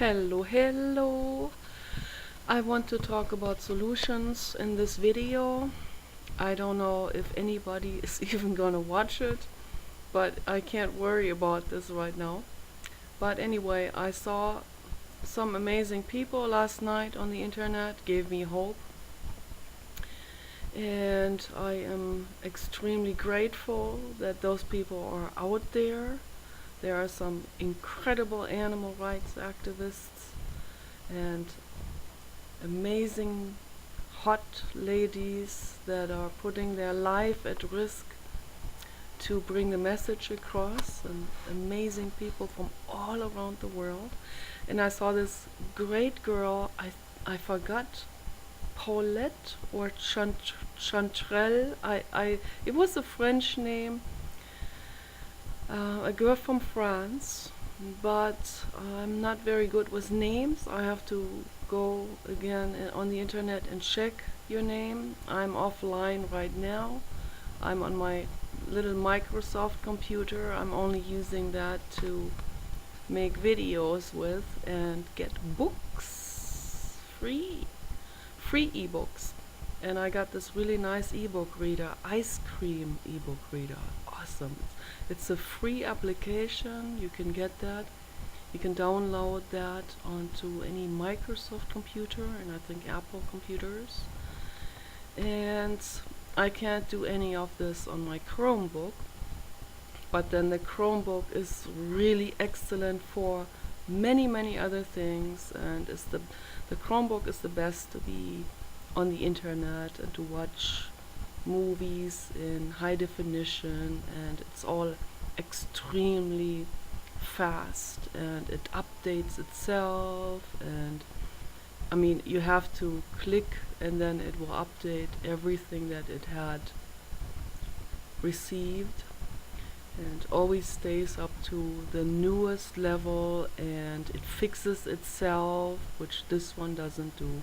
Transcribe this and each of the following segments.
Hello. I want to talk about solutions in this video. I don't know if anybody is even gonna watch it, but I can't worry about this right now. But anyway, I saw some amazing people last night on the internet, gave me hope. And I am extremely grateful that those people are out there. There are some incredible animal rights activists and amazing hot ladies that are putting their life at risk to bring the message across, and amazing people from all around the world. And I saw this great girl, I forgot, Paulette or Chantrelle, it was a French name, a girl from France, but I'm not very good with names. I have to go again on the internet and check your name. I'm offline right now. I'm on my little Microsoft computer. I'm only using that to make videos with and get books free ebooks. And I got this really nice ebook reader, ice cream ebook reader. Awesome. It's a free application. You can get that. You can download that onto any Microsoft computer and I think Apple computers. And I can't do any of this on my Chromebook, but then the Chromebook is really excellent for many other things, and the Chromebook is the best to be on the internet and to watch movies in high definition, and it's all extremely fast and it updates itself. And I mean, you have to click and then it will update everything that it had received, and always stays up to the newest level, and it fixes itself, which this one doesn't do.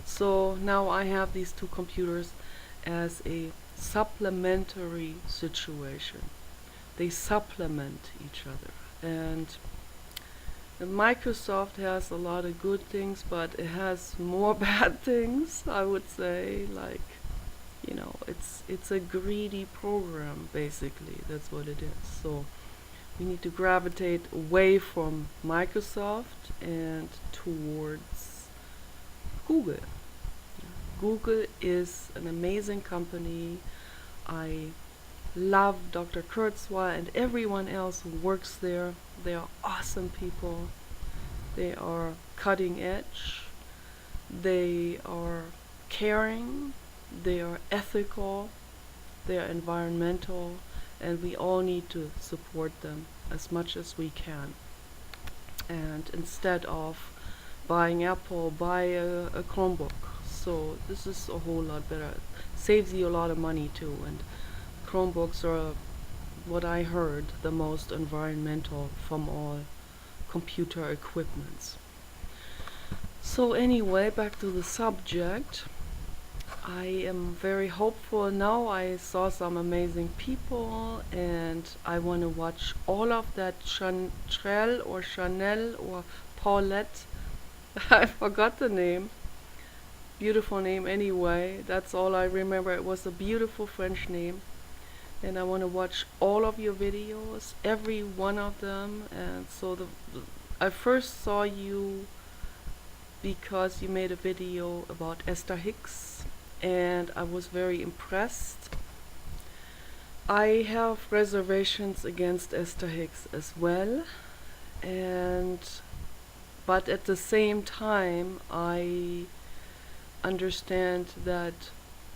So now I have these two computers as a supplementary situation. They supplement each other. And Microsoft has a lot of good things, but it has more bad things, I would say. Like, you know, it's a greedy program, basically. That's what it is. So we need to gravitate away from Microsoft and towards Google. Google is an amazing company. I love Dr. Kurzweil and everyone else who works there. They are awesome people. They are cutting edge. They are caring. They are ethical. They are environmental. And we all need to support them as much as we can. And instead of buying Apple, buy a Chromebook. So this is a whole lot better. Saves you a lot of money too. And Chromebooks are, what I heard, the most environmental from all computer equipments. So anyway, back to the subject. I am very hopeful now. I saw some amazing people and I want to watch all of that Chantrelle or Chanel or Paulette. I forgot the name. Beautiful name anyway. That's all I remember. It was a beautiful French name. And I want to watch all of your videos, every one of them. And so I first saw you because you made a video about Esther Hicks, and I was very impressed. I have reservations against Esther Hicks as well, but at the same time I understand that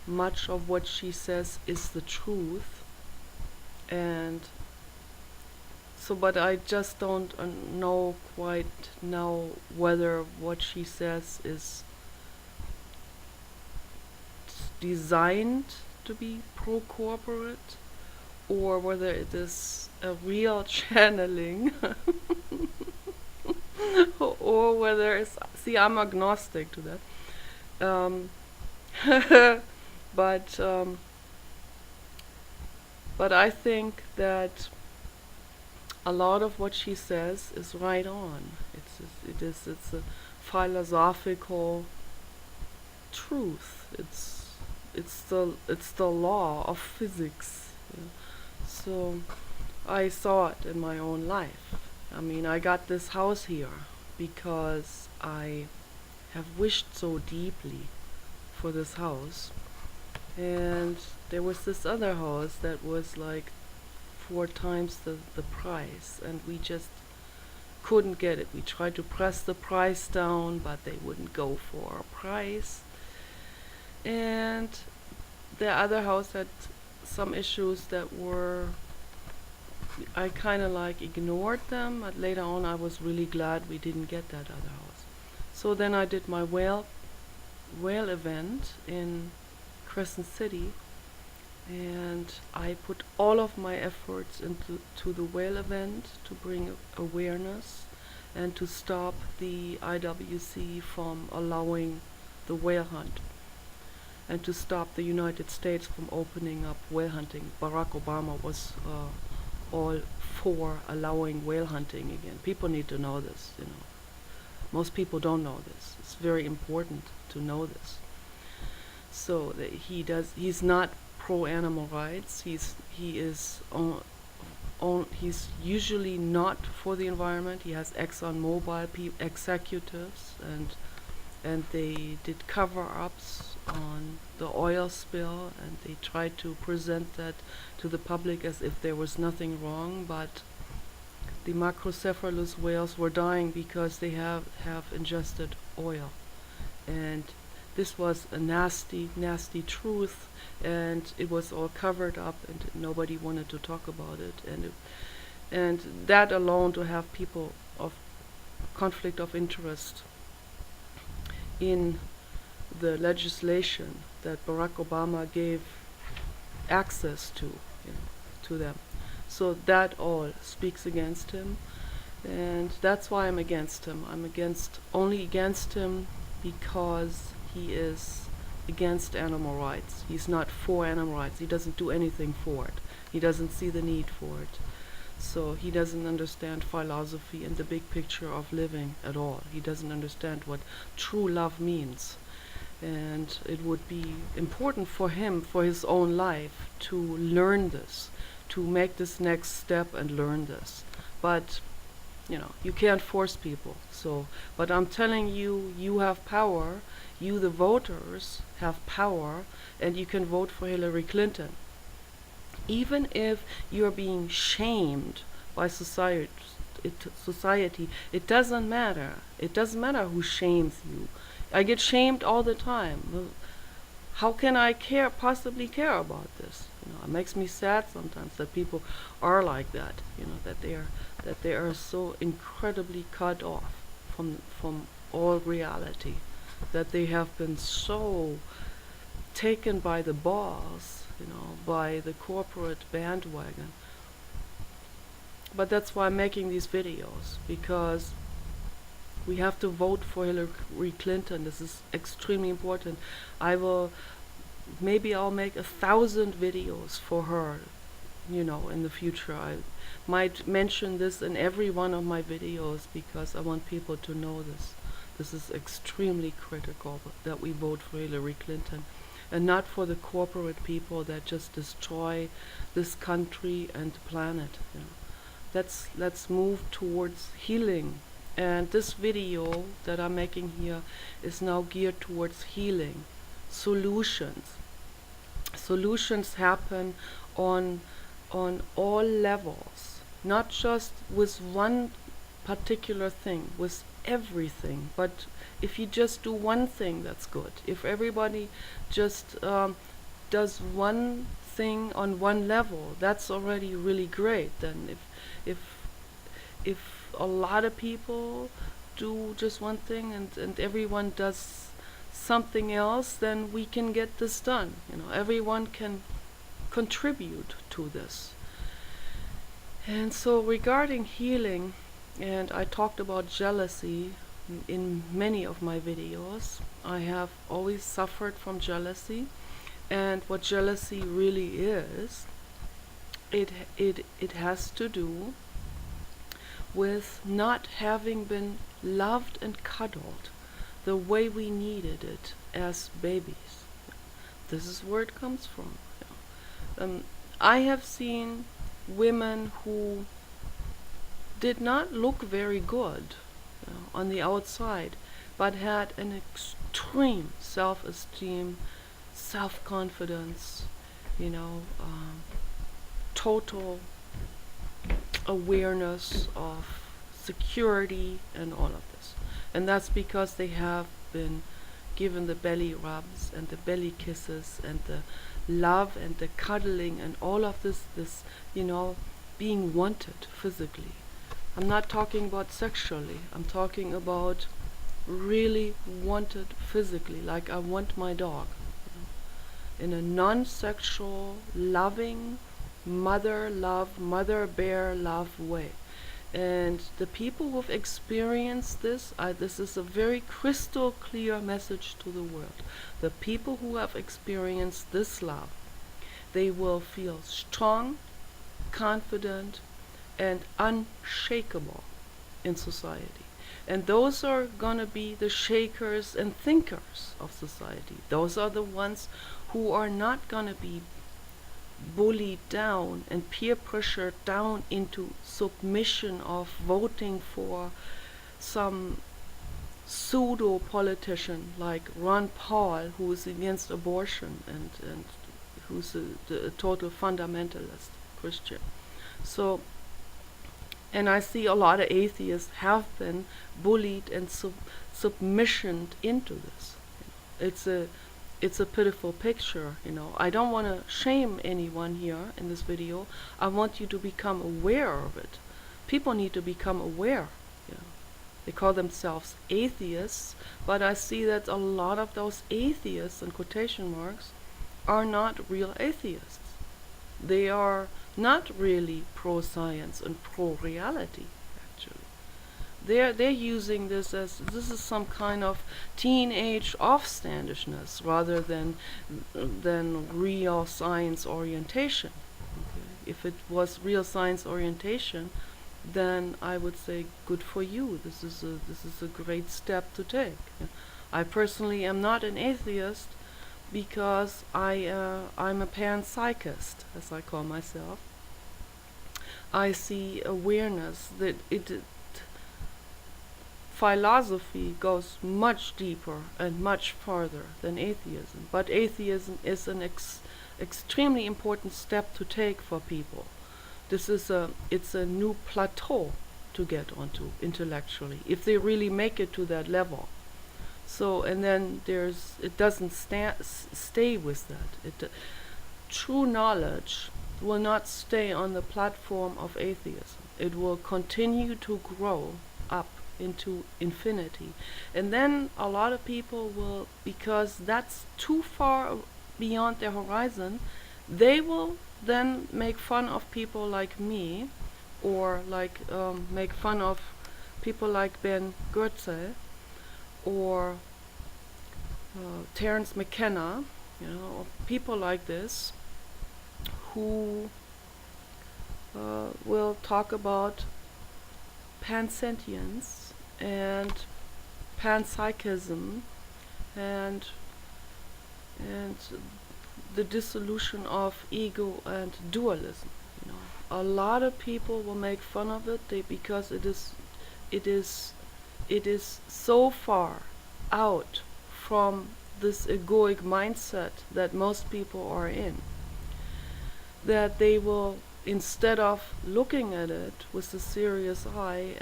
much of what she says is the truth. And so, but I just don't know quite now whether what she says is designed to be pro-corporate or whether it is a real channeling or whether it's, see, I'm agnostic to that. But I think that a lot of what she says is right on. It's a philosophical truth. It's the law of physics. So I saw it in my own life. I mean, I got this house here because I have wished so deeply for this house, and there was this other house that was like 4 times the price, and we just couldn't get it. We tried to press the price down, but they wouldn't go for our price. And the other house had some issues that were, I kind of like ignored them, but later on I was really glad we didn't get that other house. So then I did my whale event in Crescent City, and I put all of my efforts into the whale event to bring awareness and to stop the IWC from allowing the whale hunt, and to stop the United States from opening up whale hunting. Barack Obama was all for allowing whale hunting again. People need to know this, you know. Most people don't know this. It's very important to know this. So that he's not pro animal rights. He's usually not for the environment. He has ExxonMobil executives, and they did cover-ups on the oil spill, and they tried to present that to the public as if there was nothing wrong, but the macrocephalus whales were dying because they have ingested oil. And this was a nasty, nasty truth, and it was all covered up, and nobody wanted to talk about it. And that alone, to have people of conflict of interest in the legislation that Barack Obama gave access to, to them. So that all speaks against him, and that's why I'm against him. I'm only against him because he is against animal rights. He's not for animal rights. He doesn't do anything for it. He doesn't see the need for it. So he doesn't understand philosophy and the big picture of living at all. He doesn't understand what true love means. And it would be important for him, for his own life, to learn this, to make this next step and learn this. But, you can't force people. But I'm telling you, you have power. You, the voters, have power, and you can vote for Hillary Clinton. Even if you're being shamed by society, it doesn't matter. It doesn't matter who shames you. I get shamed all the time. How can I possibly care about this? It makes me sad sometimes that people are like that. That they are so incredibly cut off from all reality, that they have been so taken by the balls, by the corporate bandwagon. But that's why I'm making these videos, because we have to vote for Hillary Clinton. This is extremely important. Maybe I'll make 1,000 videos for her, in the future. I might mention this in every one of my videos, because I want people to know this. This is extremely critical, that we vote for Hillary Clinton, and not for the corporate people that just destroy this country and the planet. Let's move towards healing. And this video that I'm making here is now geared towards healing. Solutions. Solutions happen on all levels, not just with one particular thing, with everything. But if you just do one thing, that's good. If everybody just does one thing on one level, that's already really great. Then if a lot of people do just one thing, and everyone does something else, then we can get this done. Everyone can contribute to this. And so regarding healing, and I talked about jealousy in many of my videos. I have always suffered from jealousy, and what jealousy really is, it has to do with not having been loved and cuddled the way we needed it as babies. This is where it comes from. I have seen women who did not look very good on the outside, but had an extreme self-esteem, self-confidence, total awareness of security and all of this. And that's because they have been given the belly rubs and the belly kisses and the love and the cuddling and all of this, being wanted physically. I'm not talking about sexually. I'm talking about really wanted physically, like I want my dog. In a non-sexual, loving, mother love, mother bear love way. And the people who've experienced this, this is a very crystal clear message to the world. The people who have experienced this love, they will feel strong, confident, and unshakable in society. And those are going to be the shakers and thinkers of society. Those are the ones who are not going to be bullied down and peer pressured down into submission of voting for some pseudo politician like Ron Paul, who is against abortion and who's a total fundamentalist Christian. So, and I see a lot of atheists have been bullied and submissioned into this. It's a pitiful picture, I don't want to shame anyone here in this video. I want you to become aware of it. People need to become aware. They call themselves atheists, but I see that a lot of those atheists, in quotation marks, are not real atheists. They are not really pro-science and pro-reality, actually. They're using this as this is some kind of teenage offstandishness rather than real science orientation. Okay? If it was real science orientation, then I would say good for you. This is a great step to take. I personally am not an atheist because I'm a panpsychist, as I call myself. I see awareness that philosophy goes much deeper and much farther than atheism. But atheism is an extremely important step to take for people. It's a new plateau to get onto intellectually, if they really make it to that level. So, and then it doesn't stay with that. True knowledge will not stay on the platform of atheism. It will continue to grow up into infinity. And then a lot of people will, because that's too far beyond their horizon, they will then make fun of people like me, or make fun of people like Ben Goethe, or Terence McKenna, people like this, who will talk about pansentience and panpsychism and the dissolution of ego and dualism. A lot of people will make fun of it because it is so far out from this egoic mindset that most people are in, that they will, instead of looking at it with a serious eye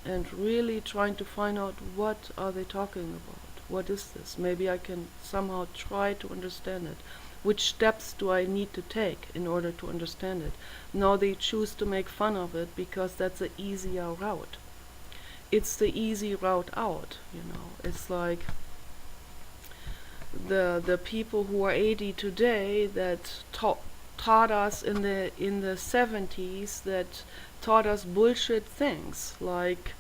and really trying to find out what are they talking about, what is this, maybe I can somehow try to understand it, which steps do I need to take in order to understand it. Now they choose to make fun of it because that's an easier route. It's the easy route out, It's like the people who are 80 today that taught us in the 70s, that taught us bullshit things like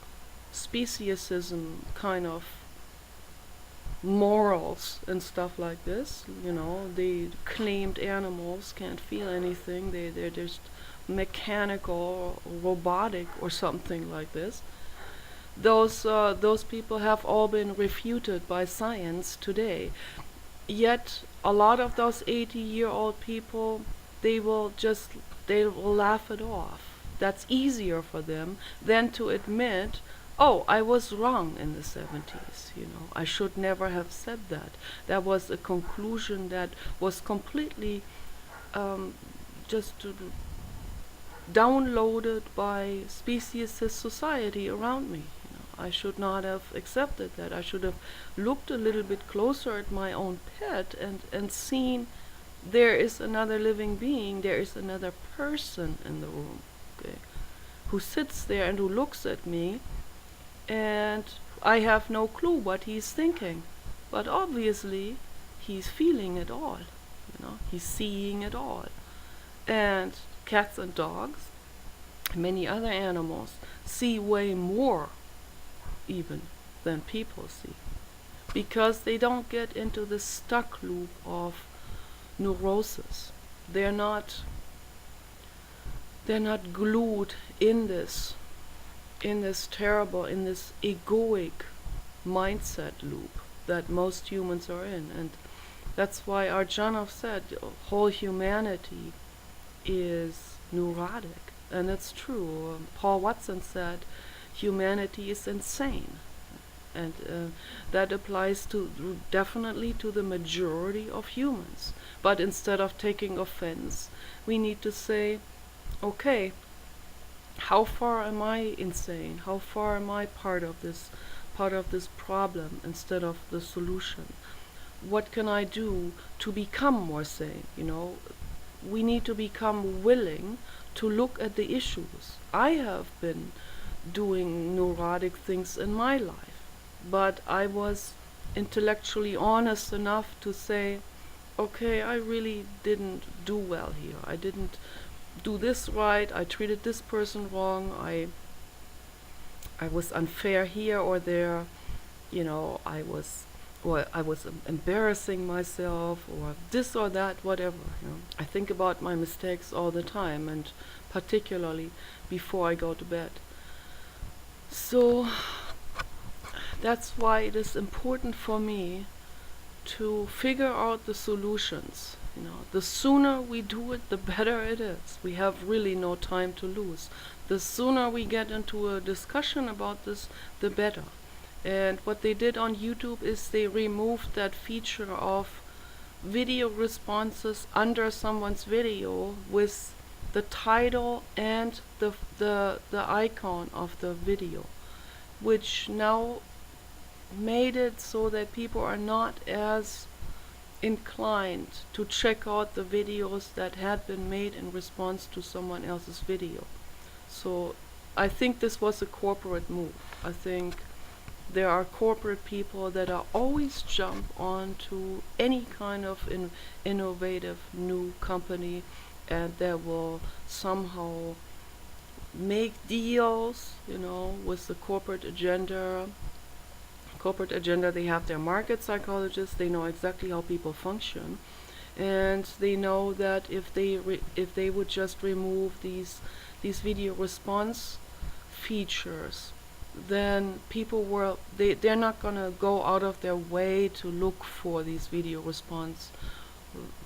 speciesism kind of morals and stuff like this. They claimed animals can't feel anything, they're just mechanical or robotic or something like this. those people have all been refuted by science today. Yet a lot of those 80-year-old people, they will just they will laugh it off. That's easier for them than to admit, oh, I was wrong in the 70s. I should never have said that. That was a conclusion that was completely just downloaded by speciesist society around me. I should not have accepted that. I should have looked a little bit closer at my own pet and seen there is another living being, there is another person in the room, okay, who sits there and who looks at me, and I have no clue what he's thinking. But obviously, he's feeling it all. He's seeing it all. And cats and dogs, many other animals, see way more even than people see, because they don't get into the stuck loop of neurosis. They're not glued in this terrible, in this egoic mindset loop that most humans are in. And that's why Arjanov said whole humanity is neurotic. And it's true. Paul Watson said humanity is insane. And that applies definitely to the majority of humans. But instead of taking offense, we need to say, okay, how far am I insane? How far am I part of this problem instead of the solution? What can I do to become more sane? We need to become willing to look at the issues. I have been doing neurotic things in my life, but I was intellectually honest enough to say, okay, I really didn't do well here. I didn't do this right. I treated this person wrong. I was unfair here or there. I was embarrassing myself, or this or that, whatever. I think about my mistakes all the time, and particularly before I go to bed. So that's why it is important for me to figure out the solutions. The sooner we do it, the better it is. We have really no time to lose. The sooner we get into a discussion about this, the better. And what they did on YouTube is they removed that feature of video responses under someone's video with the title and the icon of the video, which now made it so that people are not as inclined to check out the videos that had been made in response to someone else's video. So I think this was a corporate move. I think there are corporate people that are always jump onto any kind of innovative new company, and that will somehow make deals, with the corporate agenda. They have their market psychologists. They know exactly how people function, and they know that if they would just remove these video response features, then people they're not gonna go out of their way to look for these video response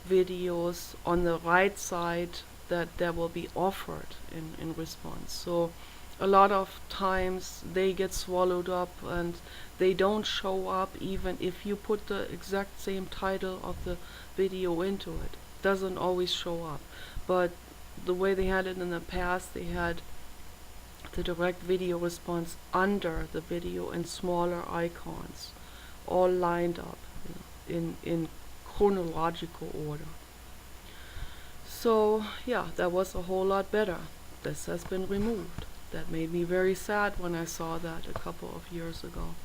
videos on the right side that will be offered in response. So a lot of times they get swallowed up and they don't show up even if you put the exact same title of the video into it. Doesn't always show up. But the way they had it in the past, they had the direct video response under the video in smaller icons, all lined up, in chronological order. So yeah, that was a whole lot better. This has been removed. That made me very sad when I saw that a couple of years ago,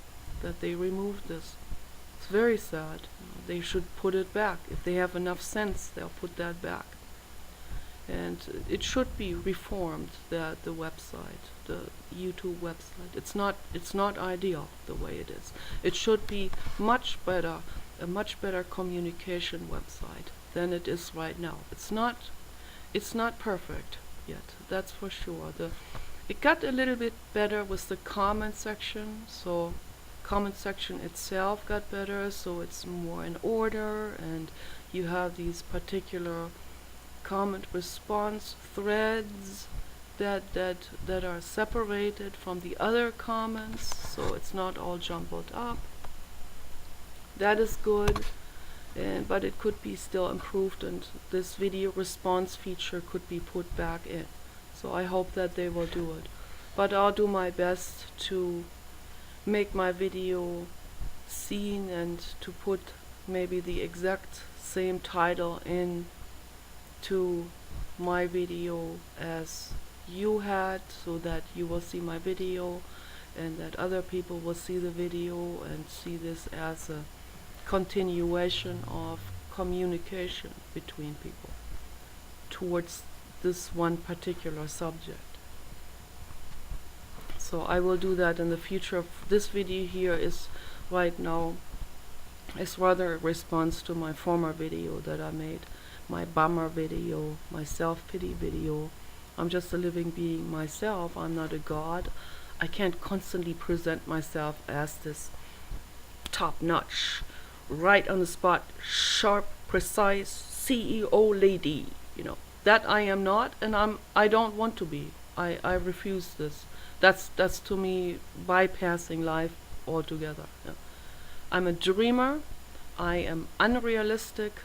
that they removed this. It's very sad. They should put it back. If they have enough sense, they'll put that back. And it should be reformed, the website, the YouTube website. It's not ideal the way it is. It should be much better, a much better communication website than it is right now. It's not perfect yet, that's for sure. It got a little bit better with the comment section, so comment section itself got better, so it's more in order, and you have these particular comment response threads that are separated from the other comments, so it's not all jumbled up. That is good, but it could be still improved, and this video response feature could be put back in. So I hope that they will do it. But I'll do my best to make my video seen and to put maybe the exact same title in to my video as you had, so that you will see my video and that other people will see the video and see this as a continuation of communication between people towards this one particular subject. So I will do that in the future. This video here is right now is rather a response to my former video that I made, my bummer video, my self-pity video. I'm just a living being myself. I'm not a god. I can't constantly present myself as this top-notch, right on the spot, sharp, precise CEO lady. You know, that I am not, and I don't want to be. I refuse this. That's to me bypassing life altogether. Yeah. I'm a dreamer. I am unrealistic.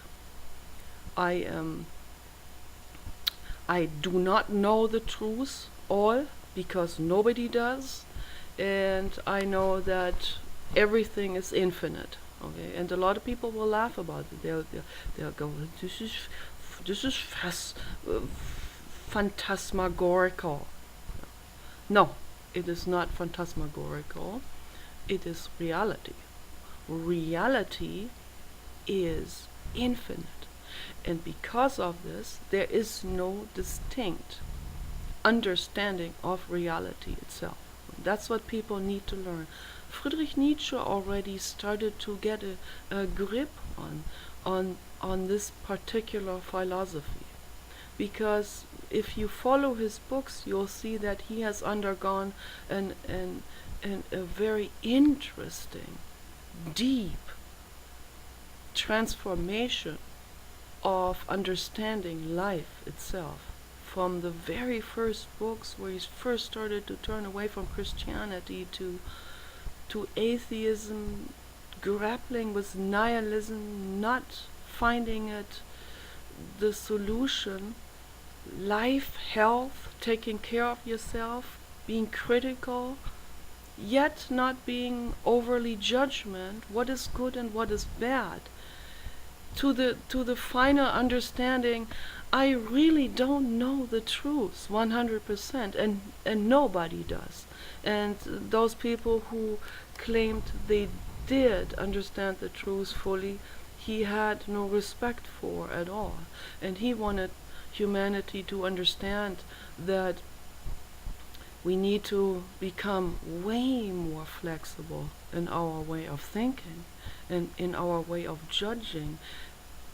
I do not know the truth all, because nobody does, and I know that everything is infinite. Okay, and a lot of people will laugh about it. They'll go, this is phantasmagorical. No, it is not phantasmagorical. It is reality. Reality is infinite. And because of this, there is no distinct understanding of reality itself. That's what people need to learn. Friedrich Nietzsche already started to get a grip on this particular philosophy. Because if you follow his books, you'll see that he has undergone a very interesting, deep transformation of understanding life itself. From the very first books where he first started to turn away from Christianity to atheism, grappling with nihilism, not finding it the solution, life, health, taking care of yourself, being critical, yet not being overly judgment, what is good and what is bad, to the final understanding, I really don't know the truth 100%, and nobody does. And those people who claimed they did understand the truth fully, he had no respect for at all. And he wanted humanity to understand that we need to become way more flexible in our way of thinking, and in our way of judging,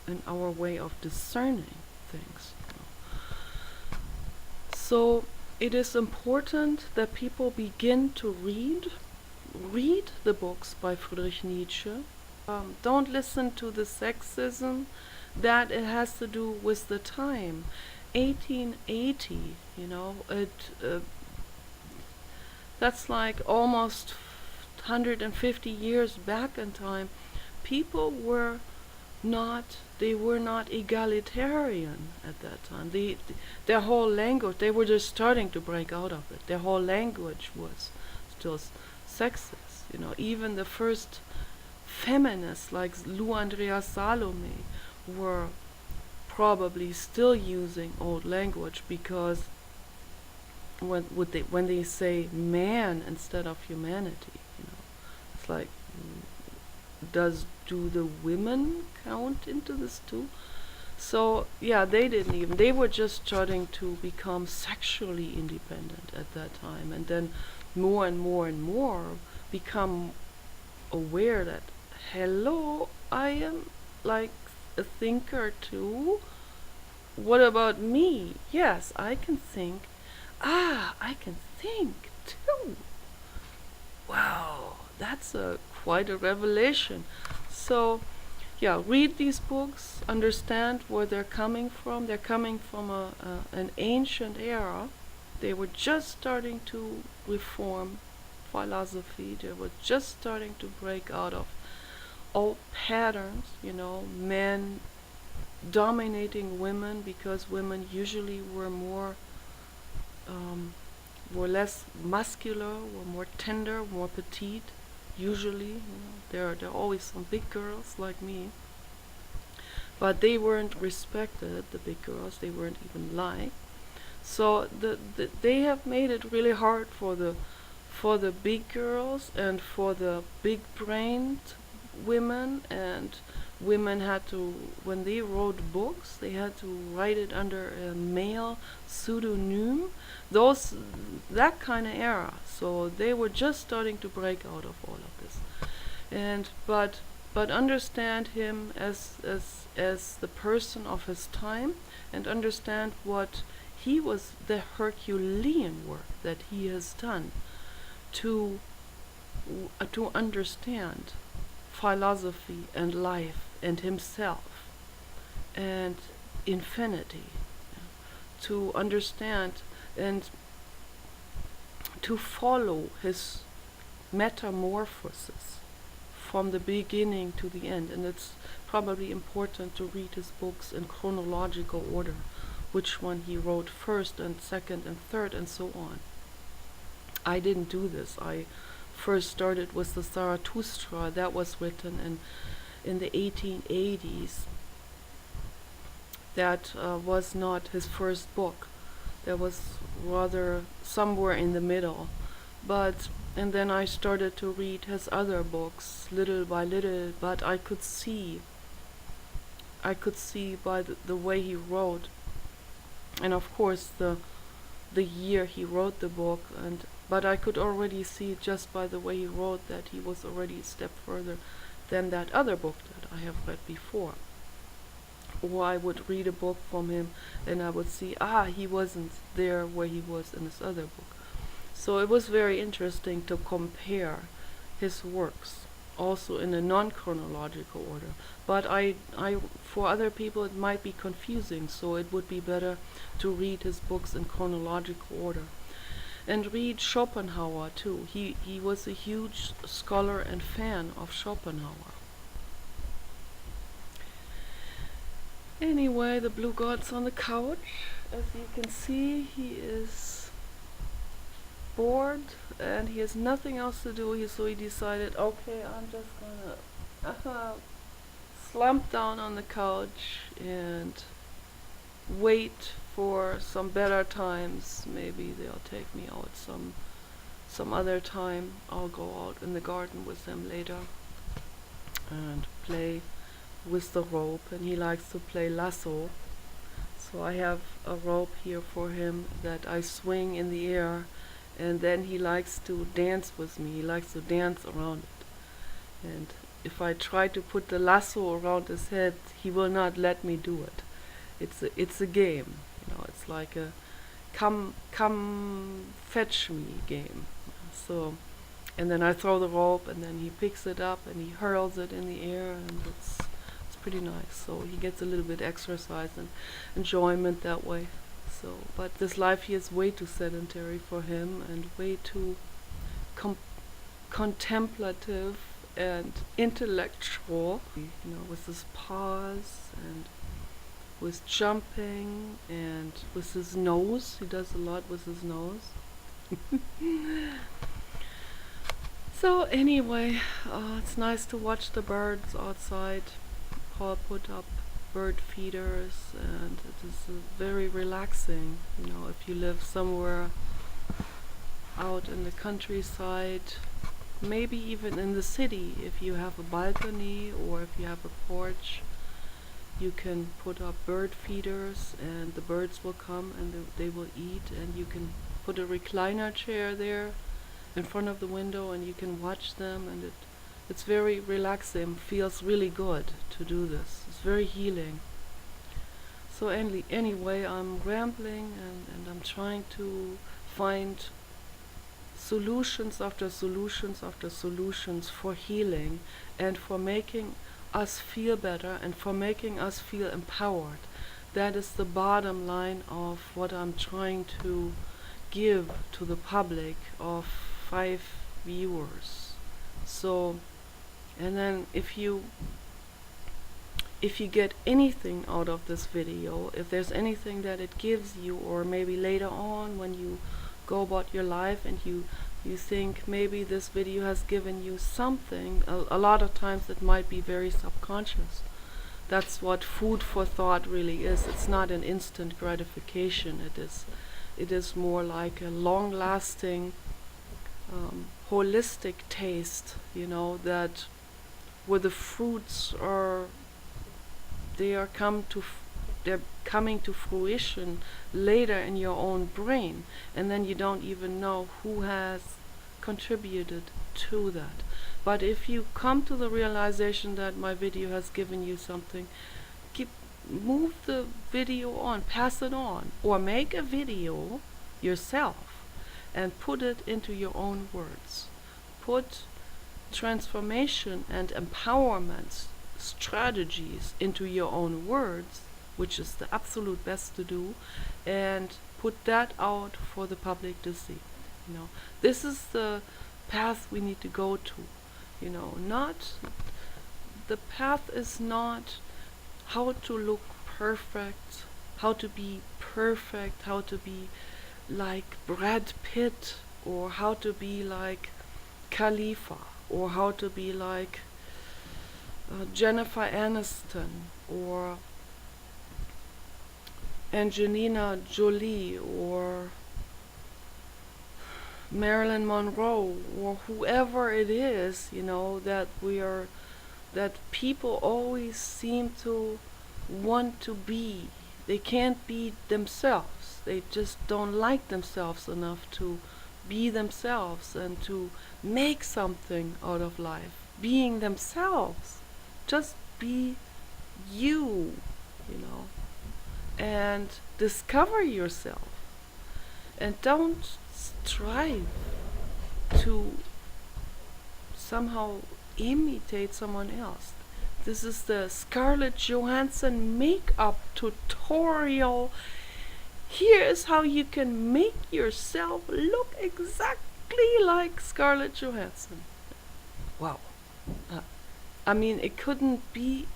in our way of discerning things. So it is important that people begin to read the books by Friedrich Nietzsche. Don't listen to the sexism that it has to do with the time. 1880, you know, that's like almost 150 years back in time. People were not egalitarian at that time. Their whole language, they were just starting to break out of it. Their whole language was still sexist. You know, even the first feminists like Lou Andrea Salome were probably still using old language, because when they say man instead of humanity, you know, it's like, do the women count into this too? So yeah, they were just starting to become sexually independent at that time, and then more and more and more become aware that, hello, I am like a thinker too. What about me? Yes, I can think. I can think too. Wow, that's quite a revelation. So, yeah, read these books, understand where they're coming from. They're coming from an ancient era. They were just starting to reform philosophy. They were just starting to break out of old patterns, men dominating women because women usually were less muscular, were more tender, more petite. Usually, there are always some big girls like me, but they weren't respected. The big girls, they weren't even liked. So they have made it really hard for the big girls and for the big-brained women, and women had to, when they wrote books, they had to write it under a male pseudonym. That kind of era. So they were just starting to break out of all of this, and but understand him as the person of his time, and understand what he was, the Herculean work that he has done to understand philosophy and life and himself and infinity, to understand and to follow his metamorphosis from the beginning to the end. And it's probably important to read his books in chronological order, which one he wrote first and second and third and so on. I didn't do this. I first started with the Zarathustra. That was written in the 1880s. That was not his first book. That was rather somewhere in the middle. And then I started to read his other books little by little, but I could see by the way he wrote, and of course the year he wrote the book, but I could already see just by the way he wrote that he was already a step further than that other book that I have read before. Or I would read a book from him and I would see, he wasn't there where he was in this other book. So it was very interesting to compare his works, also in a non-chronological order. But for other people it might be confusing, so it would be better to read his books in chronological order. And read Schopenhauer too. He was a huge scholar and fan of Schopenhauer. Anyway, the blue god's on the couch. As you can see, he is bored and he has nothing else to do. So he decided, okay, I'm just gonna slump down on the couch and wait for some better times. Maybe they'll take me out some other time. I'll go out in the garden with them later and play with the rope, and he likes to play lasso. So I have a rope here for him that I swing in the air, and then he likes to dance with me. He likes to dance around it. And if I try to put the lasso around his head, he will not let me do it. It's a game, it's like a come fetch me game. So, and then I throw the rope, and then he picks it up and he hurls it in the air, and it's pretty nice. So he gets a little bit exercise and enjoyment that way. So, but this life here is way too sedentary for him and way too contemplative and intellectual, with his paws and with jumping and with his nose. He does a lot with his nose. So anyway, it's nice to watch the birds outside. Paul put up bird feeders, and it is very relaxing. If you live somewhere out in the countryside, maybe even in the city, if you have a balcony or if you have a porch, you can put up bird feeders and the birds will come and they will eat, and you can put a recliner chair there in front of the window and you can watch them, and it's very relaxing. Feels really good to do this. It's very healing. So anyway, I'm rambling and I'm trying to find solutions after solutions after solutions for healing and for making us feel better and for making us feel empowered. That is the bottom line of what I'm trying to give to the public of 5 viewers. So, and then if you get anything out of this video, if there's anything that it gives you, or maybe later on when you go about your life and you think maybe this video has given you something, a lot of times it might be very subconscious. That's what food for thought really is. It's not an instant gratification. It is more like a long-lasting, holistic taste, that where the fruits are, they're coming to fruition later in your own brain, and then you don't even know who has contributed to that. But if you come to the realization that my video has given you something, move the video on, pass it on, or make a video yourself and put it into your own words. Put transformation and empowerment strategies into your own words, which is the absolute best to do, and put that out for the public to see. This is the path we need to go to. The path is not how to look perfect, how to be perfect, how to be like Brad Pitt, or how to be like Khalifa, or how to be like Jennifer Aniston, or Angelina Jolie, or Marilyn Monroe, or whoever it is, that people always seem to want to be. They can't be themselves. They just don't like themselves enough to be themselves and to make something out of life. Being themselves. Just be you, and discover yourself. And don't strive to somehow imitate someone else. This is the Scarlett Johansson makeup tutorial. Here is how you can make yourself look exactly like Scarlett Johansson. Wow. It couldn't be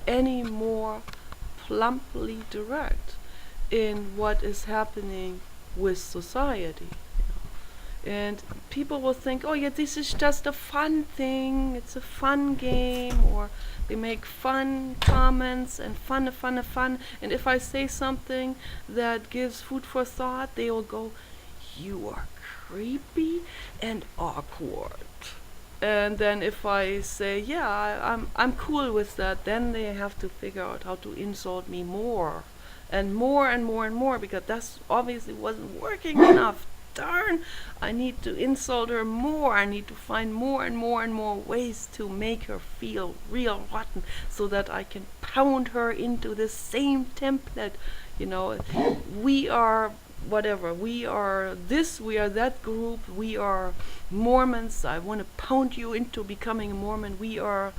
any more plumply direct in what is happening with society. And people will think, oh yeah, this is just a fun thing, it's a fun game, or they make fun comments and fun. And if I say something that gives food for thought, they will go, you are creepy and awkward. And then if I say, yeah, I'm cool with that, then they have to figure out how to insult me more and more and more and more, because that's obviously wasn't working enough. Darn, I need to insult her more. I need to find more and more and more ways to make her feel real rotten, so that I can pound her into the same template. We are whatever. We are this, we are that group. We are Mormons. I want to pound you into becoming a Mormon. We're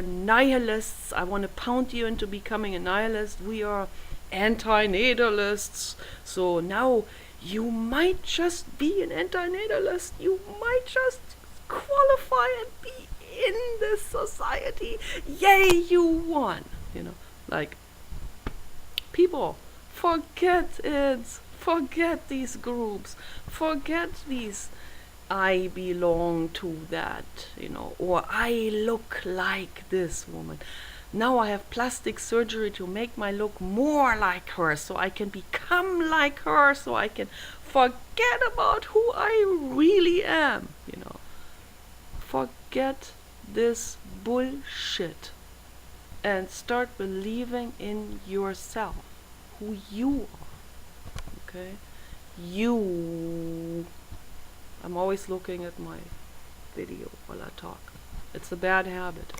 nihilists. I want to pound you into becoming a nihilist. We are anti-natalists. So now you might just be an anti-natalist. You might just qualify and be in this society. Yay, you won. People, forget it. Forget these groups. Forget these I belong to that, or I look like this woman. Now I have plastic surgery to make my look more like her, so I can become like her, so I can forget about who I really am, Forget this bullshit and start believing in yourself, who you are, okay? I'm always looking at my video while I talk. It's a bad habit,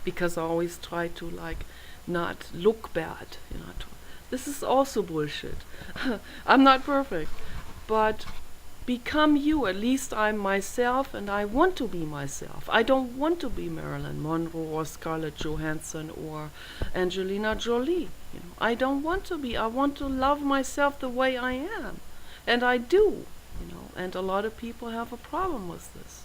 because I always try to not look bad, This is also bullshit. I'm not perfect, but become you. At least I'm myself, and I want to be myself. I don't want to be Marilyn Monroe or Scarlett Johansson or Angelina Jolie. I don't want to be. I want to love myself the way I am, and I do. And a lot of people have a problem with this,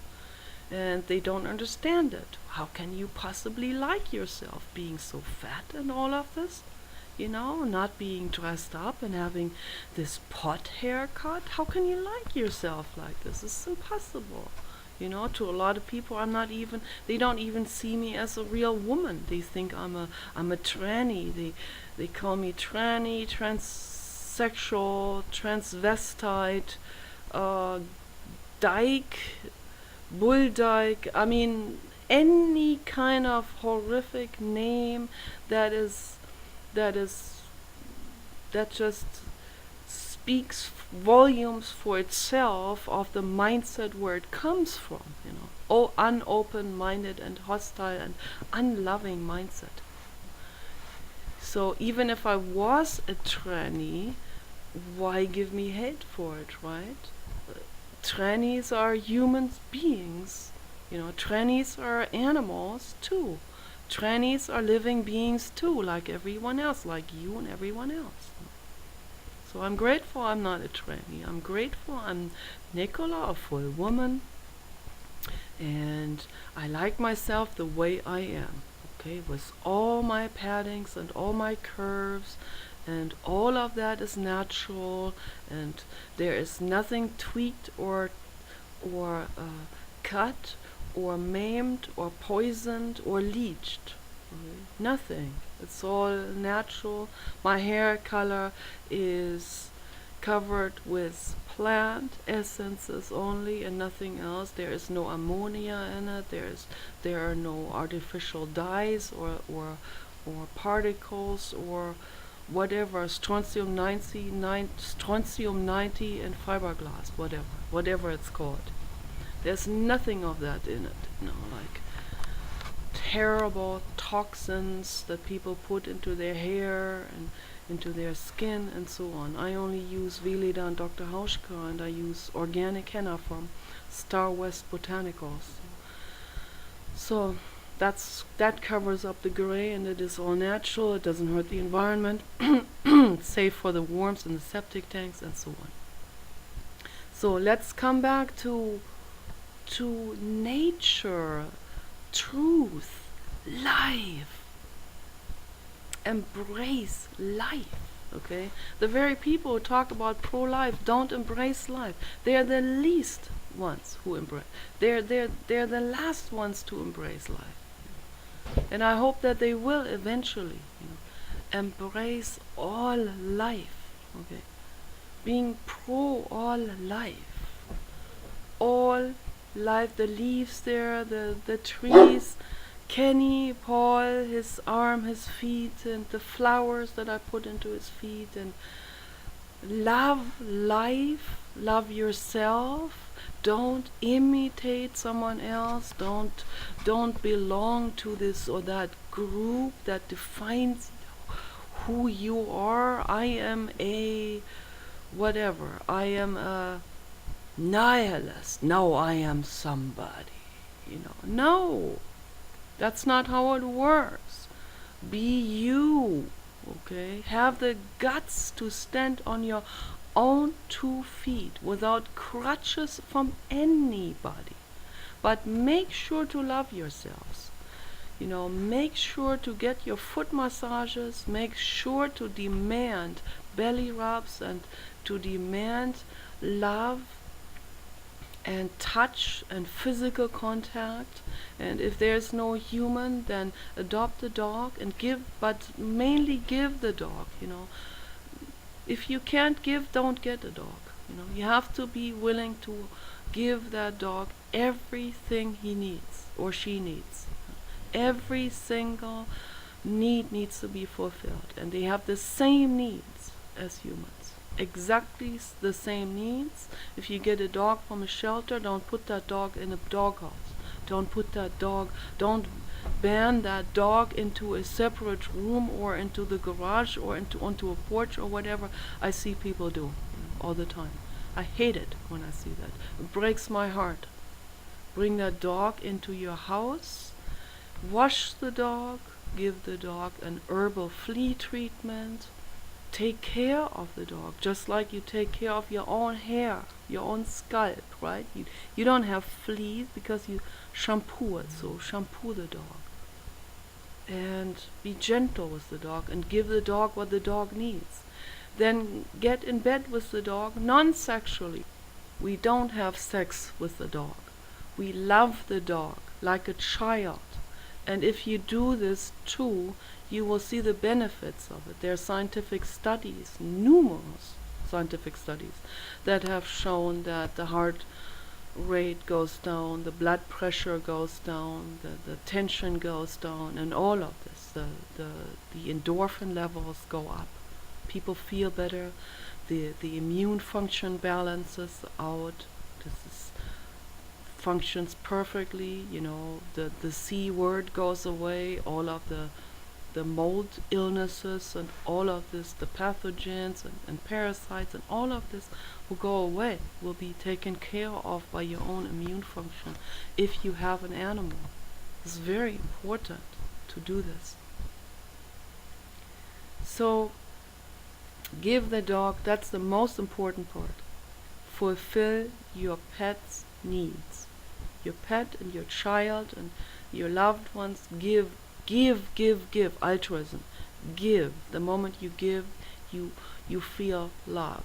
and they don't understand it. How can you possibly like yourself being so fat and all of this? Not being dressed up and having this pot haircut. How can you like yourself like this? It's impossible. To a lot of people, they don't even see me as a real woman. They think I'm a tranny. They call me tranny, transsexual, transvestite, dyke, bull dyke. I mean, any kind of horrific name that just speaks volumes for itself of the mindset where it comes from, unopen-minded and hostile and unloving mindset. So even if I was a tranny, why give me hate for it, right? Trannies are human beings. Trannies are animals too. Trannies are living beings too, like everyone else, like you and everyone else. So I'm grateful I'm not a tranny. I'm grateful I'm Nicola, a full woman, and I like myself the way I am, okay, with all my paddings and all my curves, and all of that is natural, and there is nothing tweaked or cut or maimed or poisoned or leached. Nothing. It's all natural. My hair color is covered with plant essences only and nothing else. There is no ammonia in it. There are no artificial dyes or particles or whatever, strontium 90 and fiberglass, whatever it's called. There's nothing of that in it, like terrible toxins that people put into their hair and into their skin and so on. I only use Veleda and Dr. Hauschka, and I use organic henna from Star West Botanicals. So that covers up the gray, and it is all natural. It doesn't hurt the environment. It's safe for the worms in the septic tanks and so on. So let's come back to nature, truth, life. Embrace life, okay? The very people who talk about pro-life don't embrace life. They're the least ones who embrace. They're the last ones to embrace life. And I hope that they will eventually, embrace all life, okay? Being pro all life. All life, the leaves there, the trees, Kenny, Paul, his arm, his feet, and the flowers that I put into his feet, and love life, love yourself. Don't imitate someone else. Don't belong to this or that group that defines who you are. I am a whatever. I am a nihilist. No, I am somebody. No, that's not how it works. Be you, okay? Have the guts to stand on your own 2 feet without crutches from anybody. But make sure to love yourselves. Make sure to get your foot massages. Make sure to demand belly rubs and to demand love and touch and physical contact. And if there's no human, then adopt a dog and give, but mainly give the dog. If you can't give, don't get a dog. You have to be willing to give that dog everything he needs or she needs. Every single need needs to be fulfilled, and they have the same needs as humans. Exactly the same needs. If you get a dog from a shelter, don't put that dog in a doghouse. Don't put that dog, don't ban that dog into a separate room or into the garage or onto a porch or whatever I see people do all the time. I hate it when I see that. It breaks my heart. Bring that dog into your house, wash the dog, give the dog an herbal flea treatment, take care of the dog, just like you take care of your own hair, your own scalp, right? You don't have fleas because you shampoo it, so shampoo the dog. And be gentle with the dog and give the dog what the dog needs. Then get in bed with the dog non-sexually. We don't have sex with the dog. We love the dog like a child. And if you do this too, you will see the benefits of it. There are scientific studies, numerous scientific studies, that have shown that the heart rate goes down, the blood pressure goes down, the tension goes down, and all of this. The endorphin levels go up. People feel better. The immune function balances out. Functions perfectly. The C word goes away. All of the mold illnesses and all of this, the pathogens and parasites and all of this will go away, will be taken care of by your own immune function if you have an animal. It's very important to do this. So give the dog, that's the most important part. Fulfill your pet's needs. Your pet and your child and your loved ones, give altruism. Give. The moment you give, you feel love.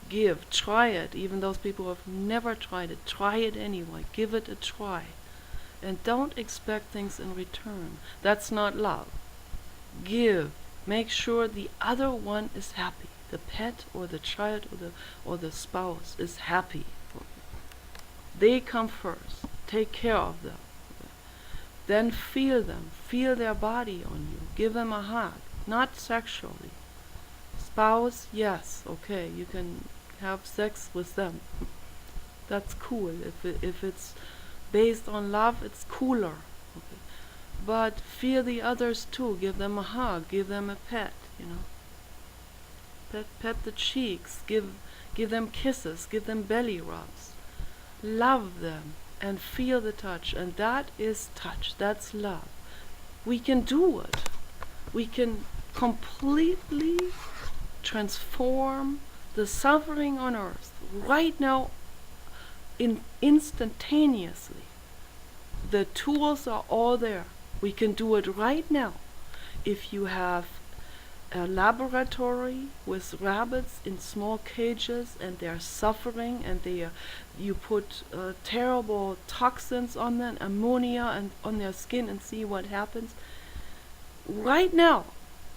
Give. Try it. Even those people who have never tried it, try it anyway. Give it a try. And don't expect things in return. That's not love. Give. Make sure the other one is happy. The pet or the child or the spouse is happy for you. They come first. Take care of them. Then feel them. Feel their body on you. Give them a hug. Not sexually. Spouse, yes, okay, you can have sex with them. That's cool. If it's based on love, it's cooler. Okay. But feel the others too. Give them a hug. Give them a pet. Pet the cheeks. Give them kisses. Give them belly rubs. Love them and feel the touch. And that is touch. That's love. We can do it. We can completely transform the suffering on earth right now, instantaneously. The tools are all there. We can do it right now. If you have a laboratory with rabbits in small cages and they're suffering and you put terrible toxins on them, ammonia and on their skin, and see what happens. Right now,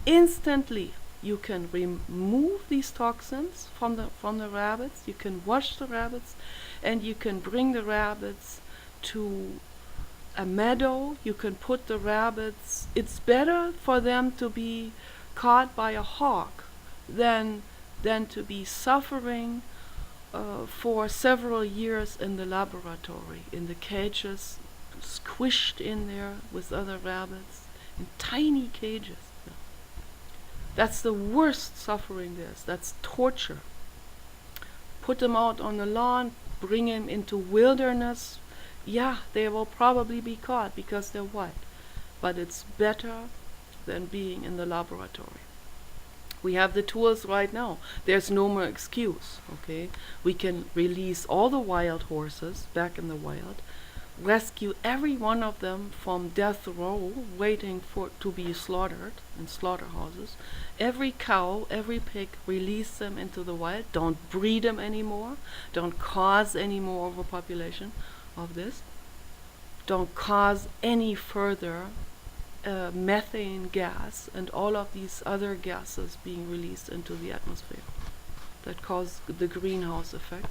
instantly, you can remove these toxins from the rabbits. You can wash the rabbits, and you can bring the rabbits to a meadow. You can put the rabbits. It's better for them to be caught by a hawk than to be suffering for several years in the laboratory, in the cages, squished in there with other rabbits, in tiny cages. That's the worst suffering there is. That's torture. Put them out on the lawn, bring them into wilderness. Yeah, they will probably be caught because they're white. But it's better than being in the laboratory. We have the tools right now. There's no more excuse, okay? We can release all the wild horses back in the wild, rescue every one of them from death row, waiting to be slaughtered in slaughterhouses. Every cow, every pig, release them into the wild. Don't breed them anymore. Don't cause any more overpopulation of this. Don't cause any further methane gas and all of these other gases being released into the atmosphere that cause the greenhouse effect.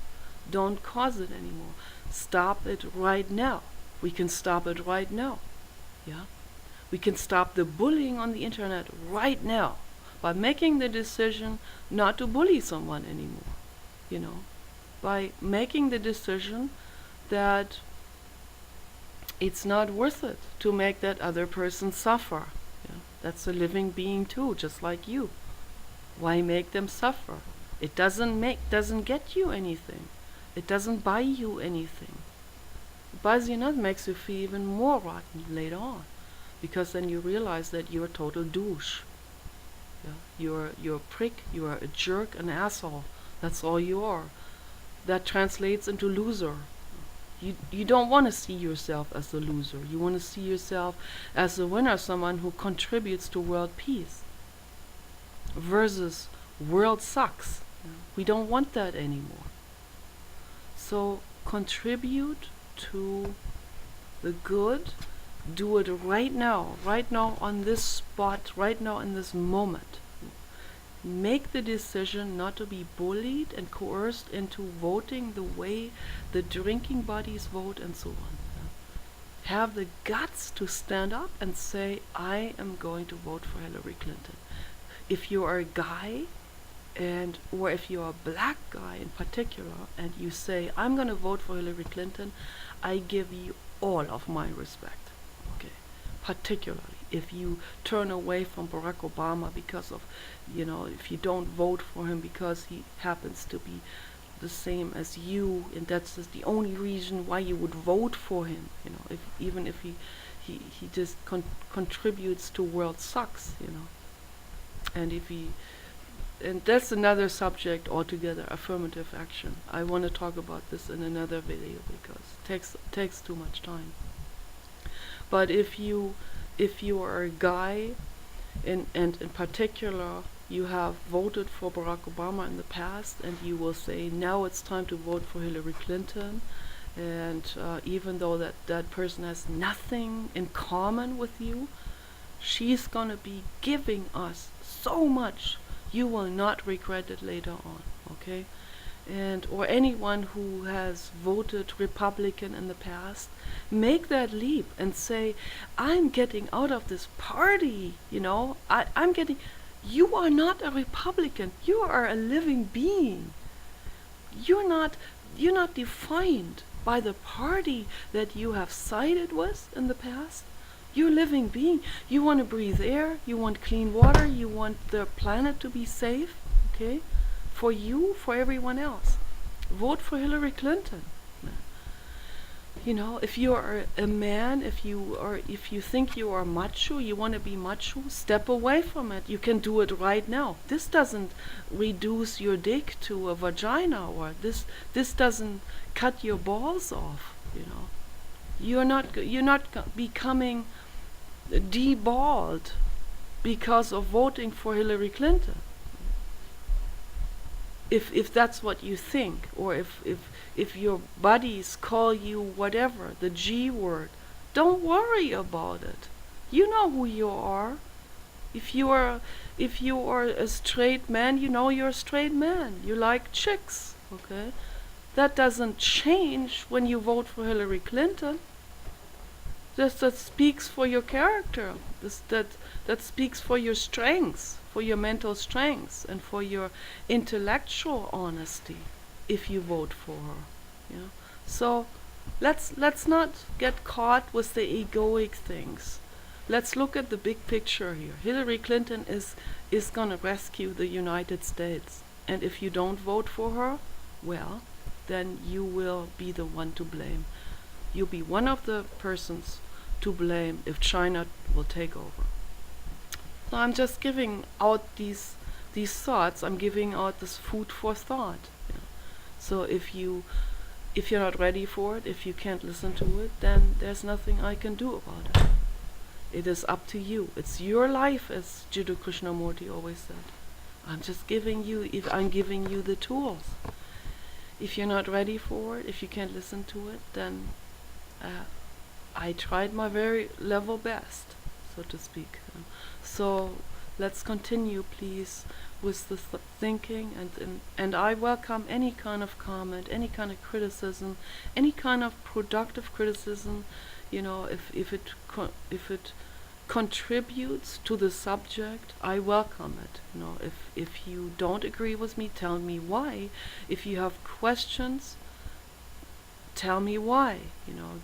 Don't cause it anymore. Stop it right now. We can stop it right now. Yeah? We can stop the bullying on the internet right now by making the decision not to bully someone anymore. By making the decision that it's not worth it to make that other person suffer. Yeah? That's a living being too, just like you. Why make them suffer? It doesn't get you anything. It doesn't buy you anything. It buys you nothing, makes you feel even more rotten later on. Because then you realize that you're a total douche. Yeah? You're a prick, you're a jerk, an asshole. That's all you are. That translates into loser. You don't want to see yourself as a loser. You want to see yourself as a winner, someone who contributes to world peace. Versus world sucks. Yeah? We don't want that anymore. So contribute to the good. Do it right now on this spot, right now in this moment. Make the decision not to be bullied and coerced into voting the way the drinking buddies vote and so on. Have the guts to stand up and say, I am going to vote for Hillary Clinton. If you are a guy, or if you're a black guy in particular, and you say, I'm going to vote for Hillary Clinton, I give you all of my respect. Okay, particularly if you turn away from Barack Obama because of, if you don't vote for him because he happens to be the same as you, and that's just the only reason why you would vote for him. Even if he just contributes to world sucks. And that's another subject altogether, affirmative action. I want to talk about this in another video because it takes too much time. But if you are a guy, and in particular you have voted for Barack Obama in the past, and you will say now it's time to vote for Hillary Clinton, and even though that person has nothing in common with you, she's gonna be giving us so much, you will not regret it later on. Okay? Or anyone who has voted Republican in the past, make that leap and say, I'm getting out of this party, I'm getting, you are not a Republican, you are a living being. You're not defined by the party that you have sided with in the past. You're a living being. You want to breathe air, you want clean water, you want the planet to be safe, okay? For you, for everyone else. Vote for Hillary Clinton. If you are a man, if you think you are macho, you want to be macho, step away from it. You can do it right now. This doesn't reduce your dick to a vagina, or this doesn't cut your balls off. You're not becoming deballed because of voting for Hillary Clinton. If that's what you think, or if your buddies call you whatever, the G word, don't worry about it. You know who you are. If you are a straight man, you're a straight man. You like chicks, okay? That doesn't change when you vote for Hillary Clinton. That speaks for your character. That speaks for your strengths, for your mental strengths, and for your intellectual honesty. If you vote for her, So let's not get caught with the egoic things. Let's look at the big picture here. Hillary Clinton is gonna rescue the United States, and if you don't vote for her, well, then you will be the one to blame. You'll be one of the persons to blame if China will take over. So I'm just giving out these thoughts. I'm giving out this food for thought. So if you're not ready for it, if you can't listen to it, then there's nothing I can do about it. It is up to you. It's your life, as Jiddu Krishnamurti always said. I'm giving you the tools. If you're not ready for it, if you can't listen to it, then I tried my very level best, so to speak. So let's continue, please, with the thinking, and I welcome any kind of comment, any kind of criticism, any kind of productive criticism. If it contributes to the subject, I welcome it. If you don't agree with me, tell me why. If you have questions, tell me why,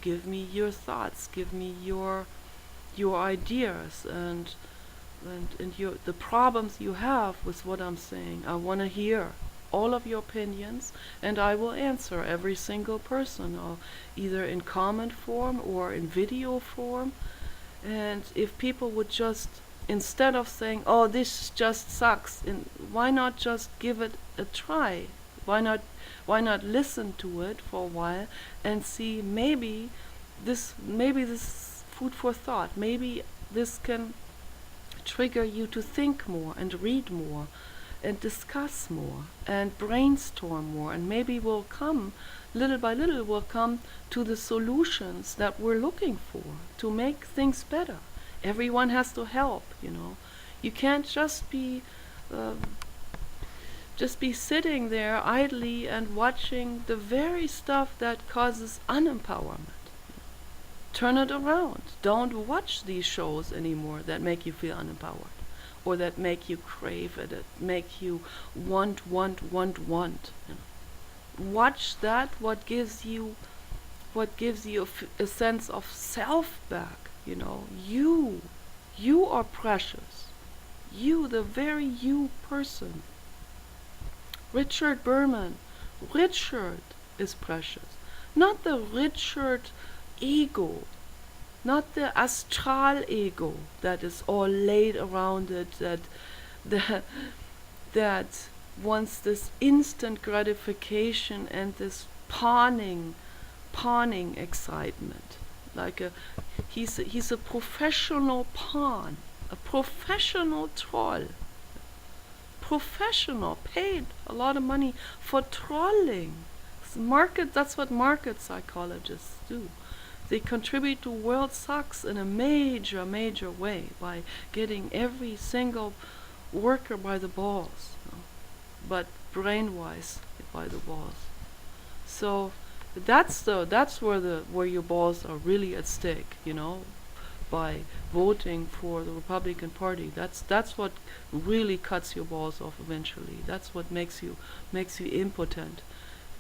give me your thoughts, give me your ideas, and the problems you have with what I'm saying. I want to hear all of your opinions, and I will answer every single person, or either in comment form or in video form. And if people would just, instead of saying, oh, this just sucks, why not just give it a try? Why not listen to it for a while and see, maybe this is food for thought. Maybe this can trigger you to think more and read more and discuss more and brainstorm more, and maybe we'll come, little by little, we'll come to the solutions that we're looking for to make things better. Everyone has to help, You can't just be sitting there idly and watching the very stuff that causes unempowerment. Turn it around. Don't watch these shows anymore that make you feel unempowered, or that make you crave it, that make you want. Watch that what gives you a sense of self back. You are precious. You, the very you person. Richard is precious. Not the Richard ego, not the astral ego that is all laid around it, that wants this instant gratification and this pawning excitement. He's a professional pawn, a professional troll. Professional, paid a lot of money for trolling. That's what market psychologists do. They contribute to world sucks in a major way by getting every single worker by the balls, but brain-wise by the balls. So that's where your balls are really at stake, by voting for the Republican Party. That's what really cuts your balls off eventually. That's what makes you impotent.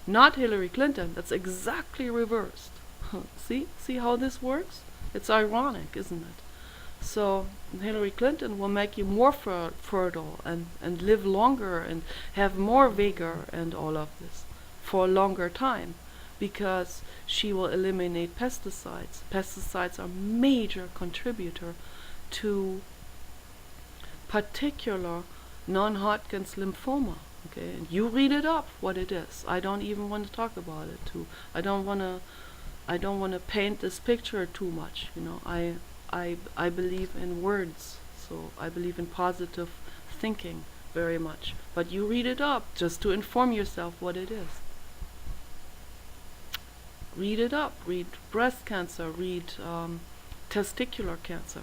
Not Hillary Clinton. That's exactly reversed. See how this works? It's ironic, isn't it? So Hillary Clinton will make you more fertile and live longer and have more vigor and all of this for a longer time, because she will eliminate pesticides. Pesticides are a major contributor to particular non-Hodgkin's lymphoma. Okay, and you read it up what it is. I don't even want to talk about it too. I don't want to paint this picture too much. I believe in words, so I believe in positive thinking very much. But you read it up just to inform yourself what it is. Read it up. Read breast cancer. Read testicular cancer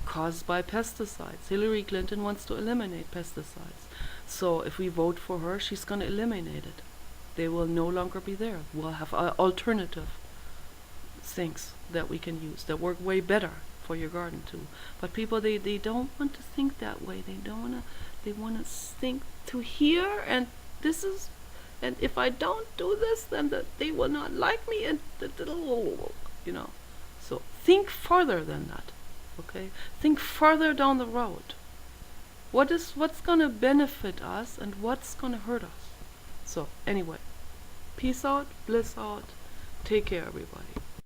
caused by pesticides. Hillary Clinton wants to eliminate pesticides. So if we vote for her, she's going to eliminate it. They will no longer be there. We'll have alternative things that we can use that work way better for your garden too. But people, they don't want to think that way. They want to think to here, and this is, and if I don't do this, then they will not like me, and So think further than that. Okay? Think further down the road. What's going to benefit us and what's going to hurt us? So anyway, peace out, bliss out. Take care, everybody.